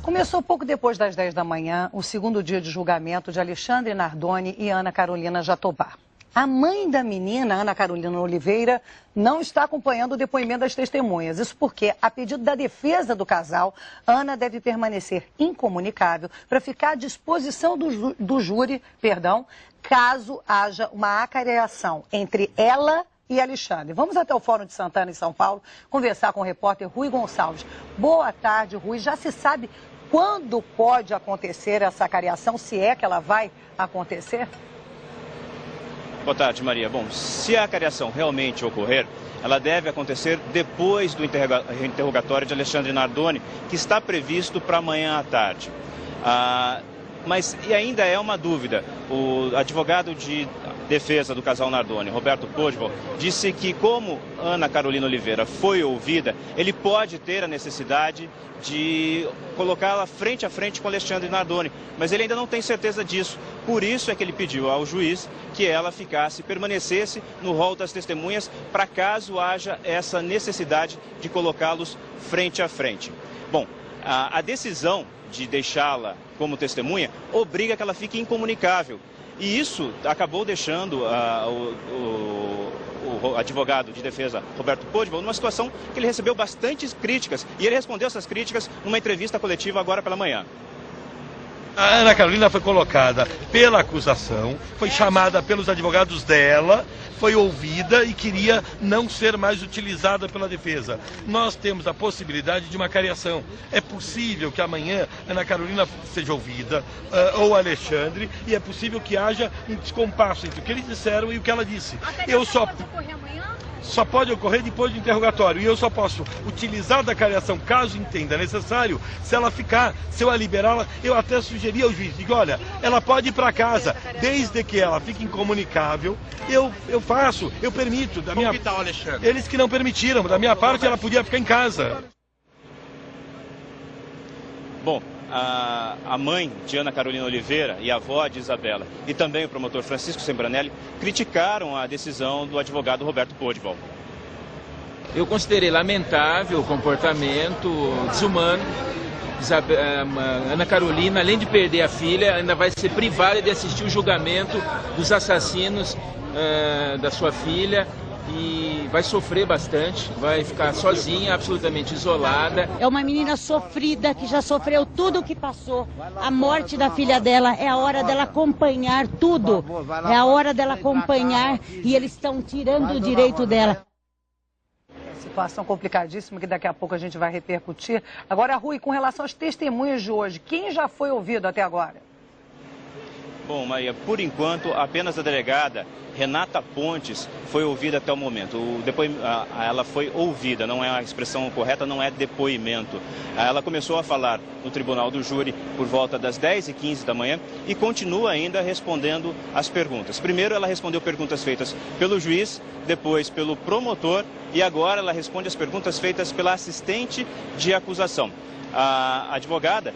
Começou pouco depois das 10 da manhã o segundo dia de julgamento de Alexandre Nardoni e Ana Carolina Jatobá. A mãe da menina, Ana Carolina Oliveira, não está acompanhando o depoimento das testemunhas. Isso porque, a pedido da defesa do casal, Ana deve permanecer incomunicável para ficar à disposição do júri, caso haja uma acariação entre ela e Alexandre. Vamos até o Fórum de Santana, em São Paulo, conversar com o repórter Rui Gonçalves. Boa tarde, Rui. Já se sabe quando pode acontecer essa acariação, se é que ela vai acontecer? Boa tarde, Maria. Bom, se a acariação realmente ocorrer, ela deve acontecer depois do interrogatório de Alexandre Nardoni, que está previsto para amanhã à tarde. Mas ainda é uma dúvida. O advogado de defesa do casal Nardoni, Roberto Podbal, disse que como Ana Carolina Oliveira foi ouvida, ele pode ter a necessidade de colocá-la frente a frente com Alexandre Nardoni, mas ele ainda não tem certeza disso. Por isso é que ele pediu ao juiz que ela permanecesse no rol das testemunhas para caso haja essa necessidade de colocá-los frente a frente. Bom, a decisão de deixá-la como testemunha obriga que ela fique incomunicável. E isso acabou deixando o advogado de defesa, Roberto Podbal, numa situação que ele recebeu bastantes críticas. E ele respondeu essas críticas numa entrevista coletiva agora pela manhã. A Ana Carolina foi colocada pela acusação, foi chamada pelos advogados dela, foi ouvida e queria não ser mais utilizada pela defesa. Nós temos a possibilidade de uma acariação. É possível que amanhã Ana Carolina seja ouvida, ou Alexandre, e é possível que haja um descompasso entre o que eles disseram e o que ela disse. Eu só pode ocorrer amanhã? Só pode ocorrer depois do interrogatório. E eu só posso utilizar da acariação, caso entenda necessário, se ela ficar, se eu a liberá-la, eu até sugeri ao juiz, digo, olha, ela pode ir para casa, desde que ela fique incomunicável, eu faço, eu permito. Da minha... Eles que não permitiram, da minha parte ela podia ficar em casa. Bom, a mãe de Ana Carolina Oliveira e a avó de Isabela e também o promotor Francisco Sembranelli criticaram a decisão do advogado Roberto Podbal. Eu considerei lamentável o comportamento, desumano. Ana Carolina, além de perder a filha, ainda vai ser privada de assistir o julgamento dos assassinos da sua filha. E vai sofrer bastante, vai ficar sozinha, absolutamente isolada. É uma menina sofrida, que já sofreu tudo o que passou. A morte da filha dela, é a hora dela acompanhar tudo. É a hora dela acompanhar e eles estão tirando o direito dela. Situação complicadíssima que daqui a pouco a gente vai repercutir. Agora, Rui, com relação às testemunhas de hoje, quem já foi ouvido até agora? Bom, Maria, por enquanto, apenas a delegada Renata Pontes foi ouvida até o momento. Ela foi ouvida, não é a expressão correta, não é depoimento. Ela começou a falar no tribunal do júri por volta das 10h15 da manhã e continua ainda respondendo as perguntas. Primeiro ela respondeu perguntas feitas pelo juiz, depois pelo promotor e agora ela responde as perguntas feitas pela assistente de acusação. A advogada,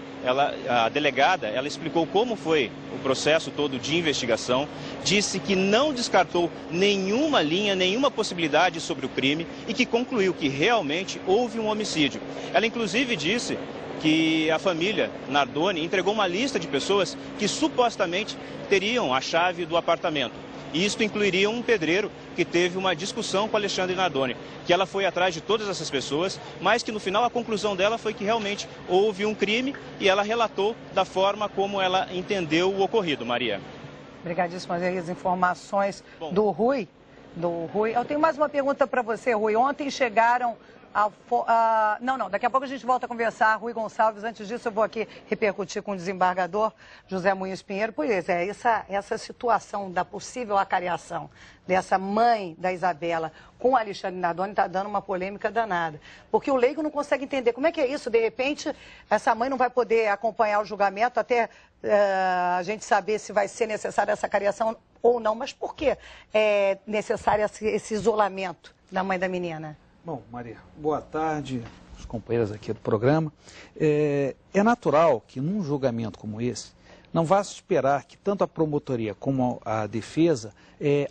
a delegada, ela explicou como foi o processo todo de investigação, disse que não descartou nenhuma linha, nenhuma possibilidade sobre o crime e que concluiu que realmente houve um homicídio. Ela inclusive disse que a família Nardoni entregou uma lista de pessoas que supostamente teriam a chave do apartamento. E isto incluiria um pedreiro que teve uma discussão com Alexandre Nardoni, que ela foi atrás de todas essas pessoas, mas que no final a conclusão dela foi que realmente houve um crime e ela relatou da forma como ela entendeu o ocorrido, Maria. Obrigadíssimas as informações do Rui. Eu tenho mais uma pergunta para você, Rui. Ontem chegaram... daqui a pouco a gente volta a conversar, Rui Gonçalves. Antes disso, eu vou aqui repercutir com o desembargador José Munhoz Pinheiro. Pois é, essa situação da possível acariação dessa mãe da Isabela com Alexandre Nardoni está dando uma polêmica danada. Porque o leigo não consegue entender como é que é isso. De repente, essa mãe não vai poder acompanhar o julgamento até a gente saber se vai ser necessária essa acariação ou não. Mas por que é necessário esse isolamento da mãe da menina? Bom, Maria, boa tarde, os companheiros aqui do programa. É natural que num julgamento como esse, não vá se esperar que tanto a promotoria como a defesa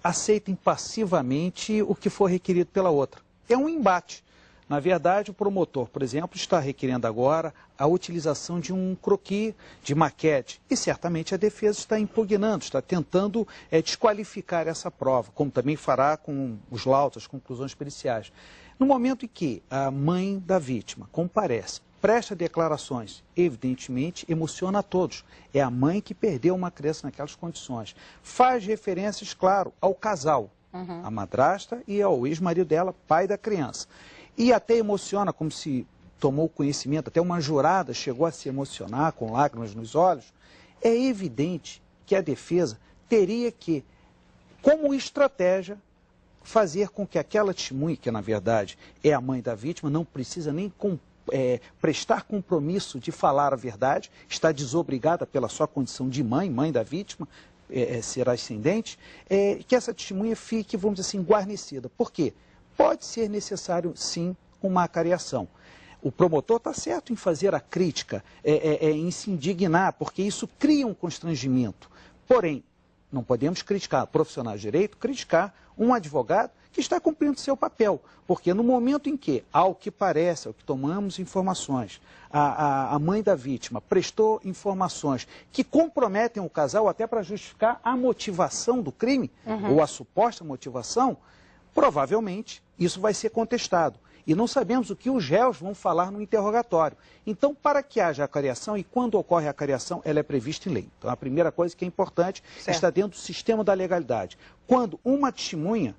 aceitem passivamente o que for requerido pela outra. É um embate. Na verdade, o promotor, por exemplo, está requerendo agora a utilização de um croquis de maquete e certamente a defesa está impugnando, está tentando desqualificar essa prova, como também fará com os laudos, as conclusões periciais. No momento em que a mãe da vítima comparece, presta declarações, evidentemente emociona a todos. É a mãe que perdeu uma criança naquelas condições. Faz referências, claro, ao casal, a madrasta e ao ex-marido dela, pai da criança. E até emociona, como se tomou conhecimento, até uma jurada chegou a se emocionar com lágrimas nos olhos. É evidente que a defesa teria que, como estratégia, fazer com que aquela testemunha, que na verdade é a mãe da vítima, não precisa nem prestar compromisso de falar a verdade, está desobrigada pela sua condição de mãe da vítima, será ascendente, que essa testemunha fique, vamos dizer assim, guarnecida. Por quê? Pode ser necessário, sim, uma acariação. O promotor está certo em fazer a crítica, em se indignar, porque isso cria um constrangimento. Porém, não podemos criticar profissionais de direito, criticar um advogado que está cumprindo seu papel. Porque no momento em que, ao que parece, ao que tomamos informações, a mãe da vítima prestou informações que comprometem o casal até para justificar a motivação do crime, ou a suposta motivação, provavelmente isso vai ser contestado. E não sabemos o que os réus vão falar no interrogatório. Então, para que haja acariação, e quando ocorre a acariação, ela é prevista em lei. Então, a primeira coisa que é importante está dentro do sistema da legalidade. Quando uma testemunha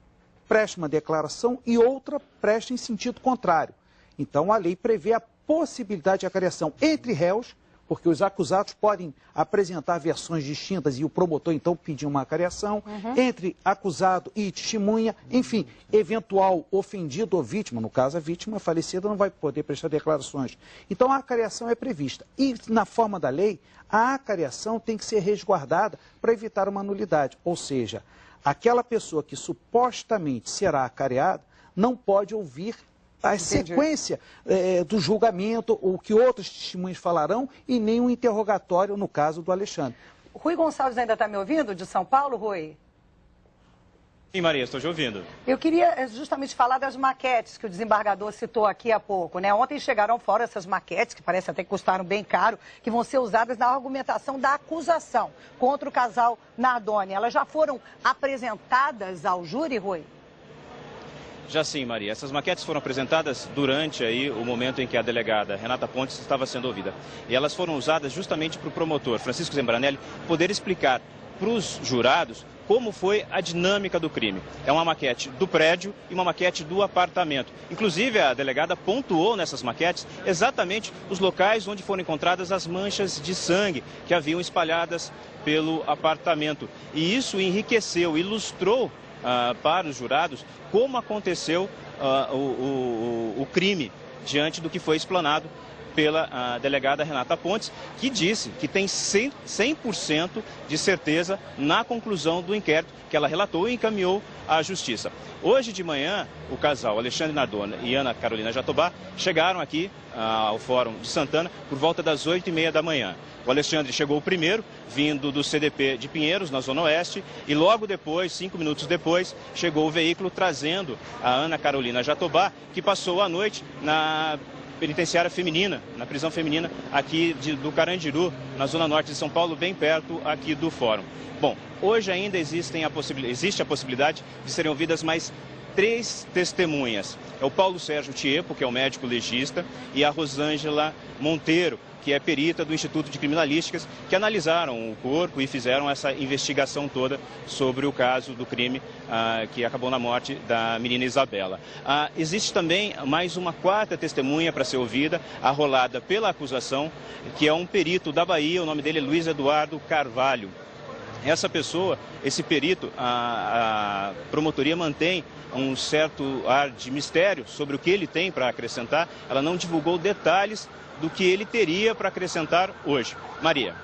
presta uma declaração e outra presta em sentido contrário. Então, a lei prevê a possibilidade de acariação entre réus, porque os acusados podem apresentar versões distintas e o promotor, então, pedir uma acariação, entre acusado e testemunha, enfim, eventual ofendido ou vítima, no caso a vítima falecida não vai poder prestar declarações. Então, a acariação é prevista. E, na forma da lei, a acariação tem que ser resguardada para evitar uma nulidade, ou seja, aquela pessoa que supostamente será acariada não pode ouvir a sequência do julgamento, o que outros testemunhas falarão, e nem um interrogatório no caso do Alexandre. Rui Gonçalves ainda está me ouvindo, de São Paulo, Rui? Sim, Maria, estou te ouvindo. Eu queria justamente falar das maquetes que o desembargador citou aqui há pouco, né? Ontem chegaram fora essas maquetes, que parece até que custaram bem caro, que vão ser usadas na argumentação da acusação contra o casal Nardoni. Elas já foram apresentadas ao júri, Rui? Já sim, Maria. Essas maquetes foram apresentadas durante aí o momento em que a delegada Renata Pontes estava sendo ouvida. E elas foram usadas justamente para o promotor, Francisco Zembranelli, poder explicar para os jurados como foi a dinâmica do crime. É uma maquete do prédio e uma maquete do apartamento. Inclusive, a delegada pontuou nessas maquetes exatamente os locais onde foram encontradas as manchas de sangue que haviam espalhadas pelo apartamento. E isso enriqueceu, ilustrou para os jurados como aconteceu o crime diante do que foi explanado pela delegada Renata Pontes, que disse que tem 100% de certeza na conclusão do inquérito que ela relatou e encaminhou à Justiça. Hoje de manhã, o casal Alexandre Nardoni e Ana Carolina Jatobá chegaram aqui ao Fórum de Santana por volta das 8h30 da manhã. O Alexandre chegou primeiro, vindo do CDP de Pinheiros, na Zona Oeste, e logo depois, 5 minutos depois, chegou o veículo trazendo a Ana Carolina Jatobá, que passou a noite na penitenciária feminina, na prisão feminina aqui do Carandiru, na Zona Norte de São Paulo, bem perto aqui do Fórum. Bom, hoje ainda existe a possibilidade de serem ouvidas mais 3 testemunhas. É o Paulo Sérgio Tiepo, que é o médico legista, e a Rosângela Monteiro, que é perita do Instituto de Criminalísticas, que analisaram o corpo e fizeram essa investigação toda sobre o caso do crime que acabou na morte da menina Isabela. Existe também mais uma 4ª testemunha para ser ouvida, arrolada pela acusação, que é um perito da Bahia, o nome dele é Luiz Eduardo Carvalho. Essa pessoa, esse perito, a promotoria mantém um certo ar de mistério sobre o que ele tem para acrescentar. Ela não divulgou detalhes do que ele teria para acrescentar hoje. Maria.